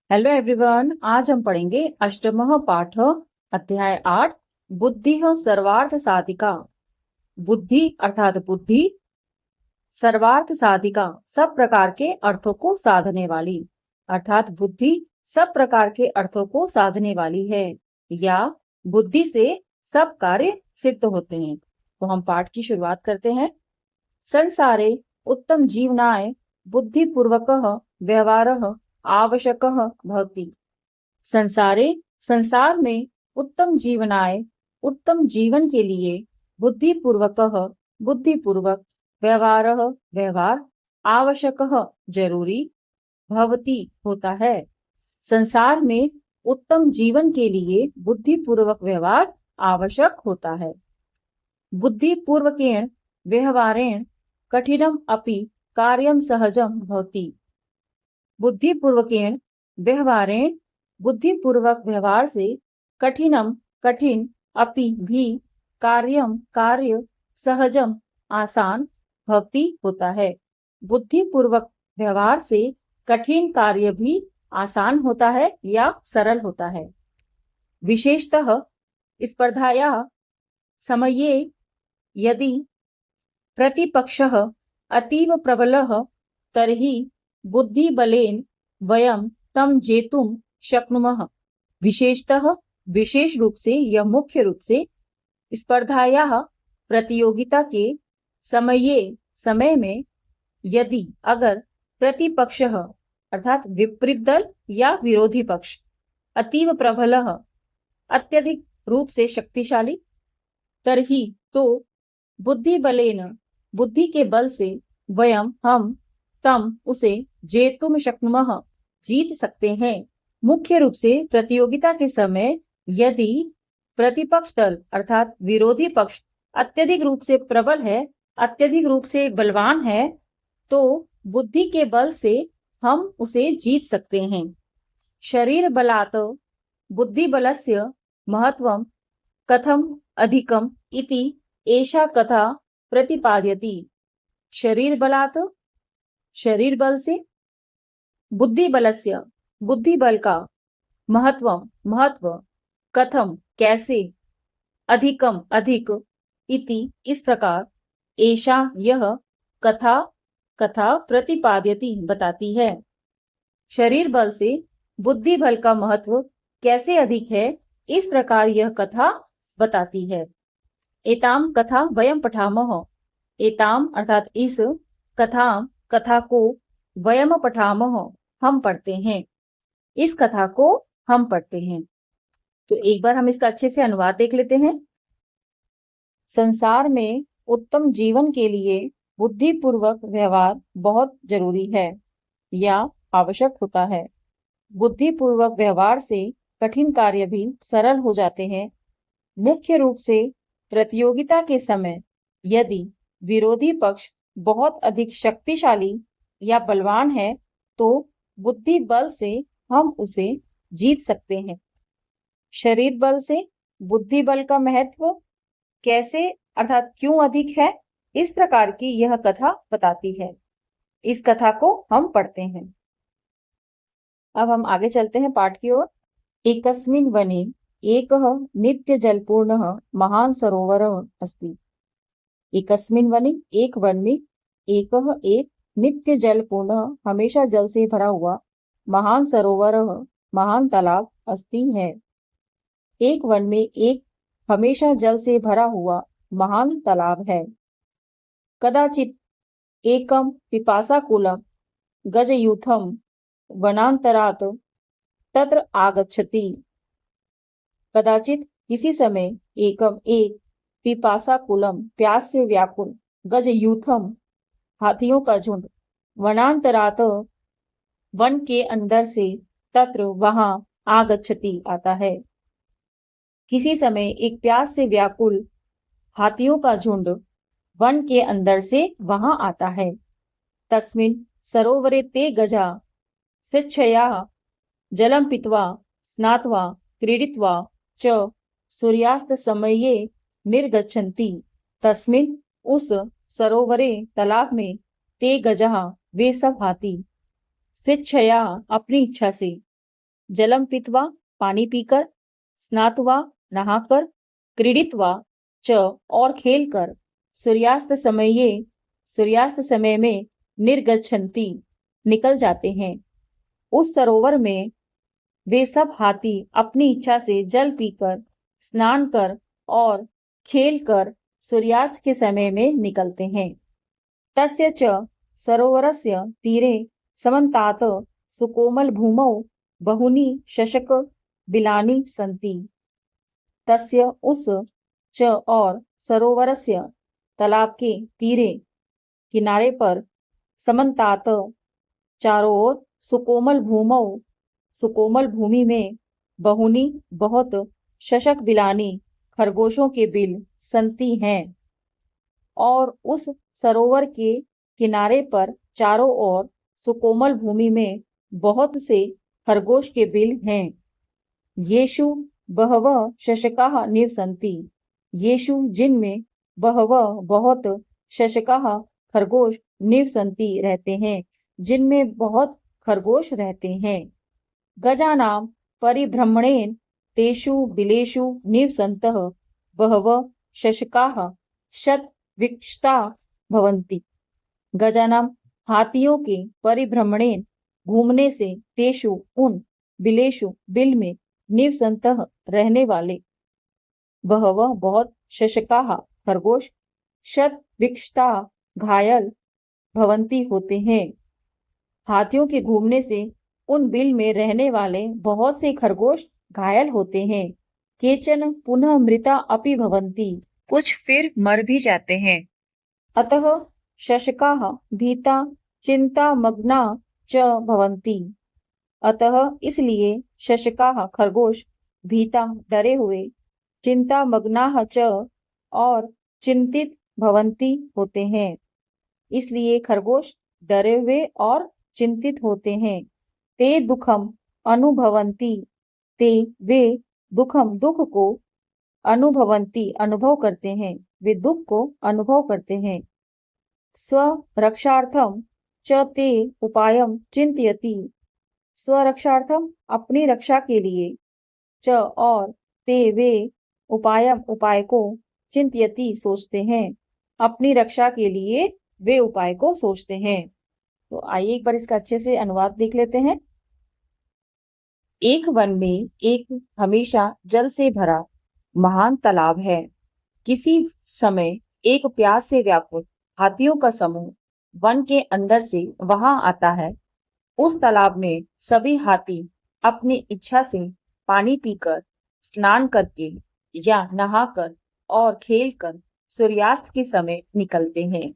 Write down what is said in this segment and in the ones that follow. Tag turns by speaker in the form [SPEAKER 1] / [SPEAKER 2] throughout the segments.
[SPEAKER 1] Hello everyone, आज हम पढ़ेंगे अष्टमः पाठ अध्याय 8 बुद्धि सर्वार्थ साधिका। बुद्धि अर्थात बुद्धि, सर्वार्थ साधिका सब प्रकार के अर्थों को साधने वाली, अर्थात बुद्धि सब प्रकार के अर्थों को साधने वाली है या बुद्धि से सब कार्य सिद्ध होते हैं। तो हम पाठ की शुरुआत करते हैं। संसारे उत्तम जीवनाय बुद्धिपूर्वकः व्यवहारः आवश्यकः भवति। संसारे संसार में उत्तम जीवनाय उत्तम जीवन के लिए बुद्धिपूर्वकः बुद्धिपूर्वक व्यवहारः व्यवहार आवश्यकः जरूरी भवति होता है। संसार में उत्तम जीवन के लिए बुद्धिपूर्वक व्यवहार आवश्यक होता है। बुद्धिपूर्वकेण व्यवहारेण कठिनम अपि कार्यम सहजम भवति। बुद्धिपूर्वकेण व्यवहारेण बुद्धिपूर्वक व्यवहार से कठिनम कठिन अपि भी कार्य सहजम आसान भवति होता है। बुद्धिपूर्वक व्यवहार से कठिन कार्य भी आसान होता है या सरल होता है। विशेषतः स्पर्धायाः समये यदि प्रतिपक्षः अतीव प्रबलः तर्हि बुद्धिबलेन वयं तं जेतुं शक्नुमः। विशेषतः विशेष रूप से या मुख्य रूप से स्पर्धायाः प्रतियोगिता के समय में यदि अगर प्रतिपक्षः अर्थात विपरीत दल या विरोधी पक्ष अतीव प्रबलः अत्यधिक रूप से शक्तिशाली तर्हि तो बुद्धिबलेन बुद्धि के बल से वयम हम तम उसे जेतुम शक्नुमः जीत सकते हैं। मुख्य रूप से प्रतियोगिता के समय यदि प्रतिपक्ष दल अर्थात विरोधी पक्ष अत्यधिक रूप से प्रबल है, अत्यधिक रूप से बलवान है, तो बुद्धि के बल से हम उसे जीत सकते हैं। शरीर बलात् बुद्धि बलस्य महत्वं कथम अधिकम इति एषा कथा प्रतिपाद्यति। शरीर बलात् शरीर बल से, बुद्धि बलस्य बुद्धि बल का, महत्व कथम कैसे, अधिकम अधिक, इति इस प्रकार, एषा यह, कथा प्रतिपाद्यति बताती है। शरीर बल से बुद्धि बल का महत्व कैसे अधिक है, इस प्रकार यह कथा बताती है। एताम कथा वयम पठामः। एताम अर्थात इस, कथा को, वयम पठामः हम पढ़ते हैं। इस कथा को हम पढ़ते हैं। तो एक बार हम इसका अच्छे से अनुवाद देख लेते हैं। संसार में उत्तम जीवन के लिए बुद्धिपूर्वक व्यवहार बहुत जरूरी है या आवश्यक होता है। बुद्धिपूर्वक व्यवहार से कठिन कार्य भी सरल हो जाते हैं। मुख्य रूप से प्रतियोगिता के समय यदि विरोधी पक्ष बहुत अधिक शक्तिशाली या बलवान है, तो बुद्धि बल से हम उसे जीत सकते हैं। शरीर बल से बुद्धि बल का महत्व कैसे अर्थात क्यों अधिक है, इस प्रकार की यह कथा बताती है। इस कथा को हम पढ़ते हैं। अब हम आगे चलते हैं पाठ की ओर। एकस्मिन् वने एकः नित्य जलपूर्णः महान सरोवरः अस्ति। एकस्मिन् वने एक वन में एकः एक नित्य जलपूर्ण हमेशा जल से भरा हुआ महान सरोवरः महान तालाब अस्ति है। एक वन में एक हमेशा जल से भरा हुआ महान तालाब है। कदाचित एकम पिपासाकुलं गजयूथम वनांतरात् तत्र आगच्छति। कदाचित किसी समय एकम एक पिपासाकुलम प्यास से व्याकुल गजयूथम हाथियों का झुंड वनांतरात् वन के अंदर से तत्र वहां आगच्छति आता है। किसी समय एक प्यास से व्याकुल हाथियों का झुंड वन के अंदर से वहां आता है। तस्मिन् सरोवरे ते गजा स्वेच्छया जलम पीत्वा स्नात्वा क्रीडित्वा च सूर्यास्त समये निर्गच्छन्ति। तस्मिन् उस सरोवरे तालाब में ते गजः वे सब हाथी स्वेच्छया अपनी इच्छा से जलम पीत्वा पानी पीकर, स्नात्वा नहाकर, क्रीडित्वा च और खेलकर, सूर्यास्त समय में निर्गच्छन्ति निकल जाते हैं। उस सरोवर में वे सब हाथी अपनी इच्छा से जल पीकर, स्नान कर और खेल कर सूर्यास्त के समय में निकलते हैं। तस्य च सरोवरस्य तीरे समन्तात सुकोमल भूमौ बहुनी शशक बिलानी सन्ति। तस्य उस च और सरोवरस्य तालाब के तीरे किनारे पर समन्तात चारों ओर सुकोमल भूमि में बहुनी बहुत शशक बिलानी खरगोशों के बिल संति हैं। और उस सरोवर के किनारे पर चारों ओर सुकोमल भूमि में बहुत से खरगोश के बिल हैं। येषु बहवः शशकाः निवसन्ति। येषु जिनमें बहवः बहुत शशकाः खरगोश निवसन्ति रहते हैं, जिनमें बहुत खरगोश रहते हैं। गजानां परिभ्रमणेन तेषु बिलेषु निवसन्तः बहवः शशकाः शतविक्षता भवन्ति। गजानां हाथियों के परिभ्रमणेन घूमने से तेषु उन बिलेषु बिल में निवसन्तः रहने वाले बहवः बहुत शशकाः खरगोश शतविक्षता घायल भवंती होते हैं। हाथियों के घूमने से उन बिल में रहने वाले बहुत से खरगोश घायल होते हैं। केचन पुनः मृता अपि भवन्ति, कुछ फिर मर भी जाते हैं। अतः शशकाः भीता चिंतामग्ना च भवन्ति। अतः इसलिए शशकाः खरगोश भीता डरे हुए, चिंतामग्नाः च और चिंतित भवन्ति होते हैं। इसलिए खरगोश डरे हुए और चिंतित होते हैं। ते दुखम अनुभवन्ति, ते वे दुखम दुख को अनुभवन्ति अनुभव करते हैं, वे दुख को अनुभव करते हैं। स्वरक्षार्थम च ते उपायम चिंतयति, स्वरक्षार्थम अपनी रक्षा के लिए, च और ते वे उपायम उपाय को, चिंतयति सोचते हैं, अपनी रक्षा के लिए वे उपाय को सोचते हैं। तो आइए एक बार इसका अच्छे से अनुवाद देख लेते हैं। एक वन में एक हमेशा जल से भरा महान तालाब है। किसी समय एक प्यास से व्याकुल हाथियों का समूह वन के अंदर से वहां आता है। उस तालाब में सभी हाथी अपनी इच्छा से पानी पीकर, स्नान करके या नहाकर और खेलकर सूर्यास्त के समय निकलते हैं।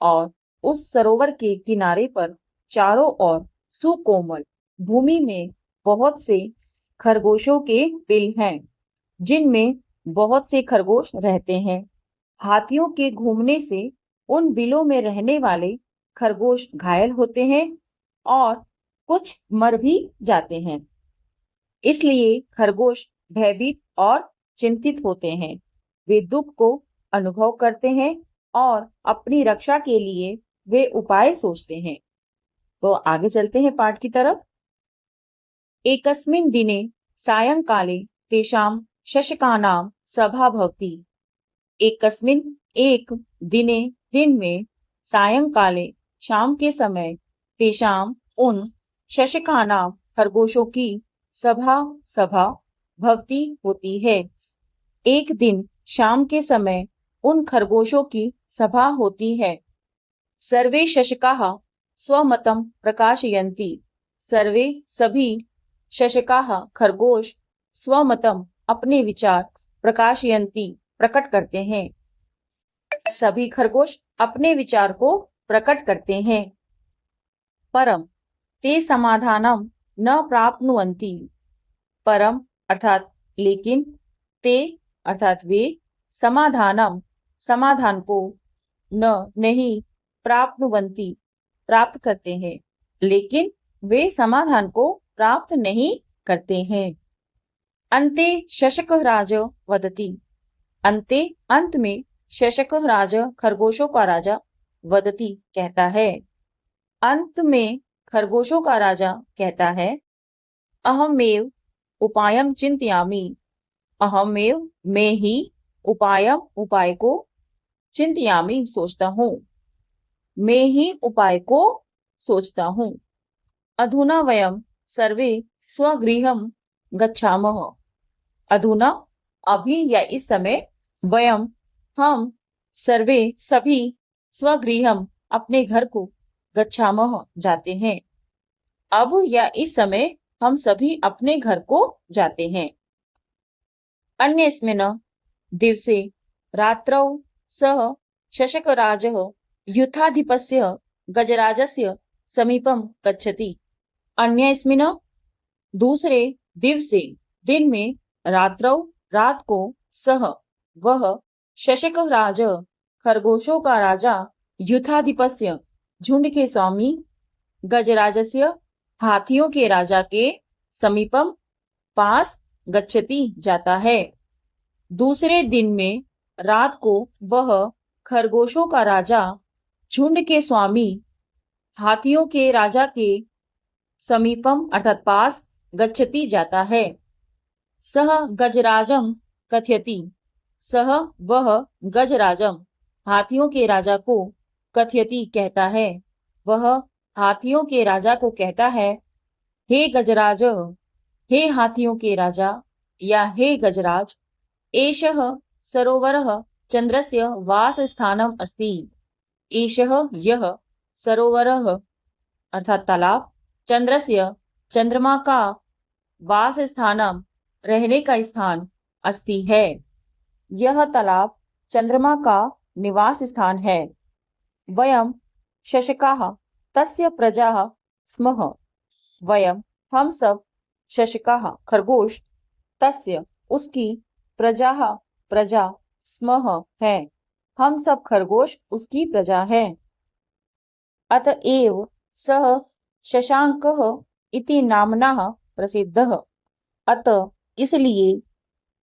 [SPEAKER 1] और उस सरोवर के किनारे पर चारों ओर सुकोमल भूमि में बहुत से खरगोशों के बिल हैं, जिनमें बहुत से खरगोश रहते हैं। हाथियों के घूमने से उन बिलों में रहने वाले खरगोश घायल होते हैं और कुछ मर भी जाते हैं। इसलिए खरगोश भयभीत और चिंतित होते हैं। वे दुख को अनुभव करते हैं और अपनी रक्षा के लिए वे उपाय सोचते हैं। तो आगे चलते हैं पाठ की तरफ। एकस्मिन् दिने सायंकाले तेषां शशकानां सभा भवति। एकस्मिन् एक दिने दिन में, सायंकाले शाम के समय, तेषां उन शशकानां खरगोशों की सभा भवति होती है। एक दिन शाम के समय उन खरगोशों की सभा होती है। सर्वे शशकाः स्वमतं प्रकाशयन्ति। सर्वे सभी शशकाः खरगोश स्वमतम अपने विचार प्रकाशयन्ति प्रकट करते हैं। सभी खरगोश अपने विचार को प्रकट करते हैं। परम ते समाधानम न प्राप्नुवन्ति। परम अर्थात लेकिन, ते अर्थात वे, समाधानम समाधान को, न नहीं, प्राप्नुवन्ति प्राप्त करते हैं, लेकिन वे समाधान को प्राप्त नहीं करते हैं। अन्ते शशकः राज वदति। अन्ते अंत में शशकः राज खरगोशों का राजा वदति कहता है। अंत में खरगोशों का राजा कहता है। अहमेव उपायम चिंतयामि। अहमेव मैं ही उपायम उपाय को चिंतयामि सोचता हूँ। मैं ही उपाय को सोचता हूँ। अधुना वयम सर्वे स्वगृहम गच्छामः। अधुना अभी या इस समय वयम हम सर्वे सभी स्वगृहम अपने घर को गच्छामः जाते हैं। अब या इस समय हम सभी अपने घर को जाते हैं। अन्यस्मिन् दिवसे रात्रौ सः शशकराजः युद्धाधिपस्य गजराजस्य समीपम गच्छति। अन्यस्मिन् दूसरे दिवसे दिन में रात्रौ रात को सह वह शशकराज खरगोशों का राजा युद्धाधिपस्य झुंड के स्वामी गजराजस्य हाथियों के राजा के समीपम पास गच्छति जाता है। दूसरे दिन में रात को वह खरगोशों का राजा झुंड के स्वामी हाथियों के राजा के समीपम अर्थात पास गच्छति जाता है। सह गजराजम कथयति। सह वह गजराजम हाथियों के राजा को कथयति कहता है। वह हाथियों के राजा को कहता है, हे गजराज, हे हाथियों के राजा या हे गजराज, एषः सरोवरः चंद्रस्य वासस्थानम अस्ति। एषः यह सरोवरः अर्थात तालाब चंद्रस्य चंद्रमा का वासस्थानम रहने का स्थान अस्ति है। यह तालाब चंद्रमा का निवास स्थान है। वयम शशकाः तस्य प्रजाः स्मः। वयम हम सब शशकाः खरगोश तस्य उसकी प्रजाः प्रजा स्मः है। हम सब खरगोश उसकी प्रजा है। अतएव सः शशांकः इति नामना प्रसिद्धः। अत इसलिए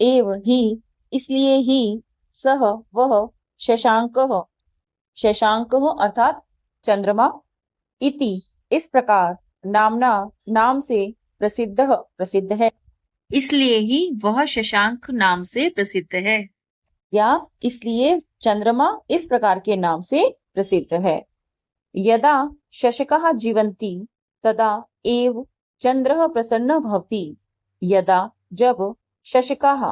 [SPEAKER 1] एव ही इसलिए ही सह वह शशांकः शशांकः अर्थात चंद्रमा इति इस प्रकार नामना नाम से प्रसिद्ध है। इसलिए ही वह शशांक नाम से प्रसिद्ध है या इसलिए चंद्रमा इस प्रकार के नाम से प्रसिद्ध है। यदा शशकाः जीवन्ति तदा एव चंद्रः प्रसन्नः भवति। यदा जब शशकाः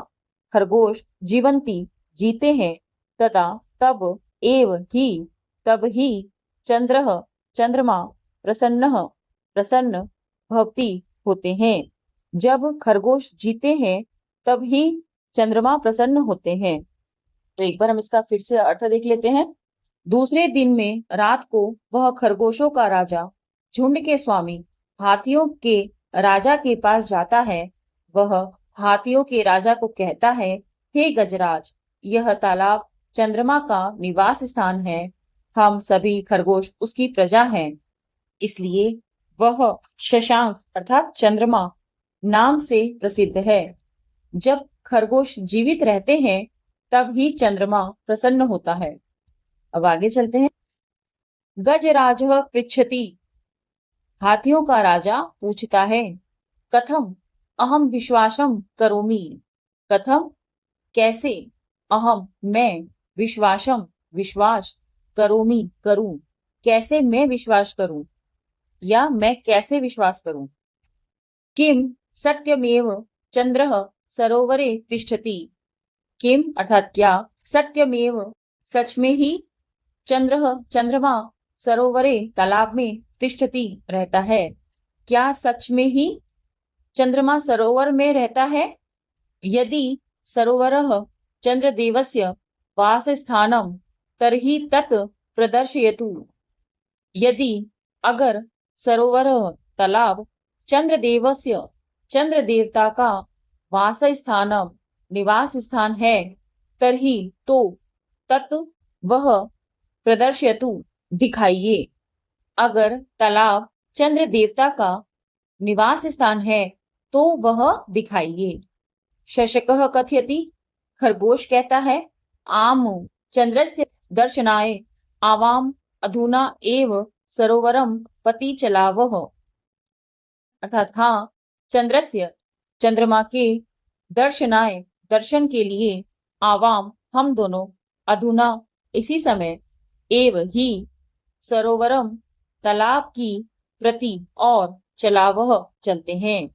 [SPEAKER 1] खरगोश जीवन्ति जीते हैं तदा तब एव ही तब ही चंद्रः चंद्रमा प्रसन्न भवति होते हैं। जब खरगोश जीते हैं तब ही चंद्रमा प्रसन्न होते हैं। तो एक बार हम इसका फिर से अर्थ देख लेते हैं। दूसरे दिन में रात को वह खरगोशों का राजा झुंड के स्वामी हाथियों के राजा के पास जाता है। वह हाथियों के राजा को कहता है, हे गजराज, यह तालाब चंद्रमा का निवास स्थान है। हम सभी खरगोश उसकी प्रजा हैं। इसलिए वह शशांक अर्थात चंद्रमा नाम से प्रसिद्ध है। जब खरगोश जीवित रहते हैं तब ही चंद्रमा प्रसन्न होता है। अब आगे चलते हैं। गजराज पृच्छति। हाथियों का राजा पूछता है, कथम अहम विश्वासम करोमि। कथम कैसे, अहम मैं, विश्वासम विश्वास, करोमि करूं, कैसे मैं विश्वास करूं या मैं कैसे विश्वास करूं। किम सत्यमेव चंद्रः सरोवरे तिष्ठति। किम अर्थात क्या, सत्यमेव सच में ही, चंद्रमा सरोवरे तालाब में तिष्ठति रहता है। क्या सच में ही चंद्रमा सरोवर में रहता है। यदि सरोवरः चंद्रदेवस्य वासस्थानम तर्हि तत् प्रदर्शयतु। यदि अगर सरोवरः तालाब चंद्रदेवस्य चंद्रदेवता का वासस्थानम निवास स्थान है तर्हि तो तत् वह प्रदर्शयतु दिखाइए। अगर तालाब चंद्र देवता का निवास स्थान है तो वह दिखाइए। शशकः कथयति, खरगोश कहता है, आम चंद्रस्य दर्शनाय आवाम अधुना एव सरोवरम पति चलावह। अर्थात हाँ, चंद्रस्य चंद्रमा के दर्शनाय दर्शन के लिए आवाम हम दोनों अधुना इसी समय एव ही सरोवरम तालाब की प्रति और चलावह चलते हैं।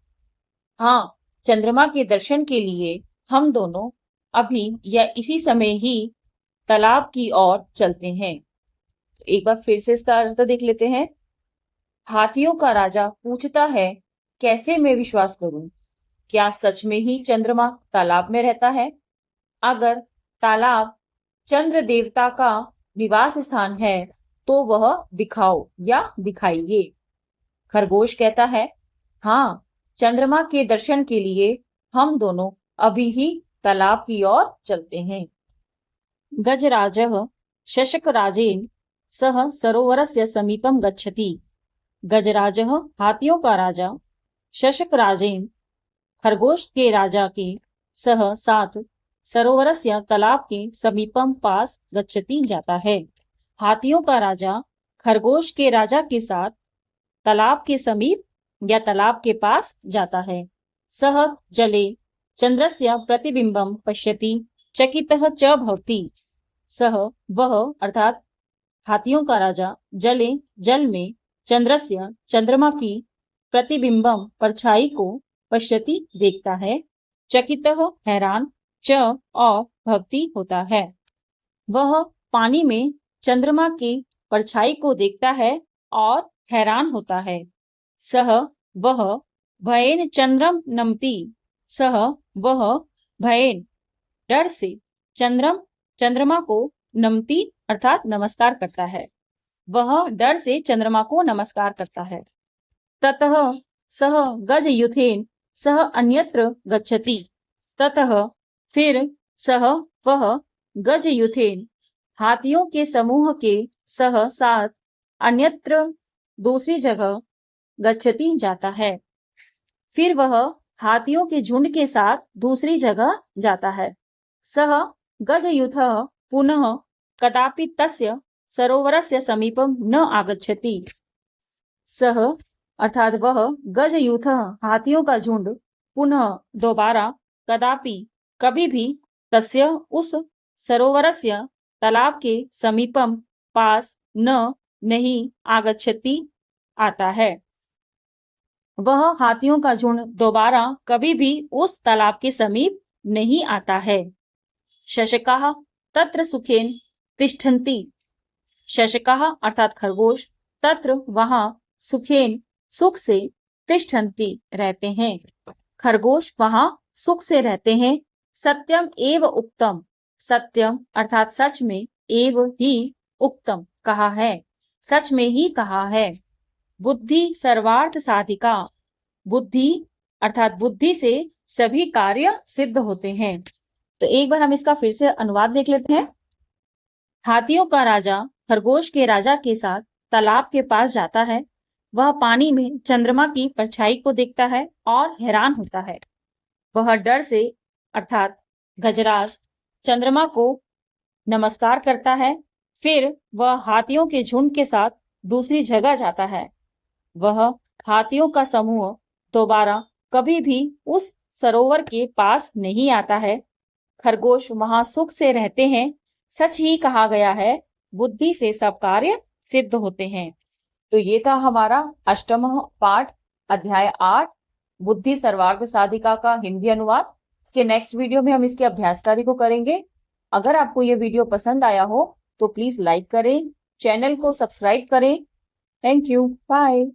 [SPEAKER 1] हाँ, चंद्रमा के दर्शन के लिए हम दोनों अभी या इसी समय ही तालाब की ओर चलते हैं। एक बार फिर से इसका अर्थ देख लेते हैं। हाथियों का राजा पूछता है, कैसे मैं विश्वास करूं? क्या सच में ही चंद्रमा तालाब में रहता है? अगर तालाब चंद्र देवता का निवास स्थान है तो वह दिखाओ या दिखाइए। खरगोश कहता है, हाँ, चंद्रमा के दर्शन के लिए हम दोनों अभी ही तालाब की ओर चलते हैं। गजराजः शशकराजेन सह सरोवरस्य समीपम गच्छति। गजराजः हाथियों का राजा, शशकराजेन खरगोश के राजा के सह साथ सरोवरस्य तालाब के समीपम पास गच्छति जाता है। हाथियों का राजा खरगोश के राजा के साथ तालाब के समीप या तालाब के पास जाता है। सह जले चंद्रस्य प्रतिबिंबम पश्यति चकितः च भवति। सह वह अर्थात हाथियों का राजा जले जल में चंद्रस्य चंद्रमा की प्रतिबिंबम परछाई को पश्यति देखता है, चकितः हैरान, च और भवति होता है। वह पानी में चंद्रमा की परछाई को देखता है और हैरान होता है। सह वह भयेन चंद्रम नमति। सह वह भयेन डर से चंद्रमा को नमति अर्थात नमस्कार करता है। वह डर से चंद्रमा को नमस्कार करता है। ततः सह गजयुथेन सह अन्यत्र गच्छति। ततः फिर सह वह गजयुथेन हाथियों के समूह के सह साथ अन्यत्र दूसरी जगह गच्छति जाता है। फिर वह हाथियों के झुंड के साथ दूसरी जगह जाता है। सह गजयुथः पुनः कदापि तस्य सरोवरस्य समीपम न आगच्छति। सह अर्थात वह गजयुथः हाथियों का झुंड पुनः दोबारा कदापि कभी भी तस्य उस सरोवरस्य तालाब के समीपम पास नहीं आगच्छति आता है। वह हाथियों का झुंड दोबारा कभी भी उस तालाब के समीप नहीं आता है। शशकाः तत्र सुखेन तिष्ठन्ति। शशकाः अर्थात खरगोश तत्र वहां सुखेन सुख से तिष्ठन्ति रहते हैं। खरगोश वहां सुख से रहते हैं। सत्यम एव उक्तम। सत्यम अर्थात सच में, एव ही उक्तम कहा है, सच में ही कहा है। बुद्धि सर्वार्थ साधिका। बुद्धि अर्थात बुद्धि से सभी कार्य सिद्ध होते हैं। तो एक बार हम इसका फिर से अनुवाद देख लेते हैं। हाथियों का राजा खरगोश के राजा के साथ तालाब के पास जाता है। वह पानी में चंद्रमा की परछाई को देखता है और हैरान होता है। वह डर से अर्थात गजराज चंद्रमा को नमस्कार करता है। फिर वह हाथियों के झुंड के साथ दूसरी जगह जाता है। वह हाथियों का समूह दोबारा कभी भी उस सरोवर के पास नहीं आता है। खरगोश वहां सुख से रहते हैं। सच ही कहा गया है, बुद्धि से सब कार्य सिद्ध होते हैं। तो ये था हमारा अष्टम पाठ अध्याय 8 बुद्धि सर्वार्थ साधिका का हिंदी अनुवाद। इसके नेक्स्ट वीडियो में हम इसके अभ्यास कार्य को करेंगे। अगर आपको ये वीडियो पसंद आया हो तो प्लीज लाइक करें, चैनल को सब्सक्राइब करें। Thank you, bye.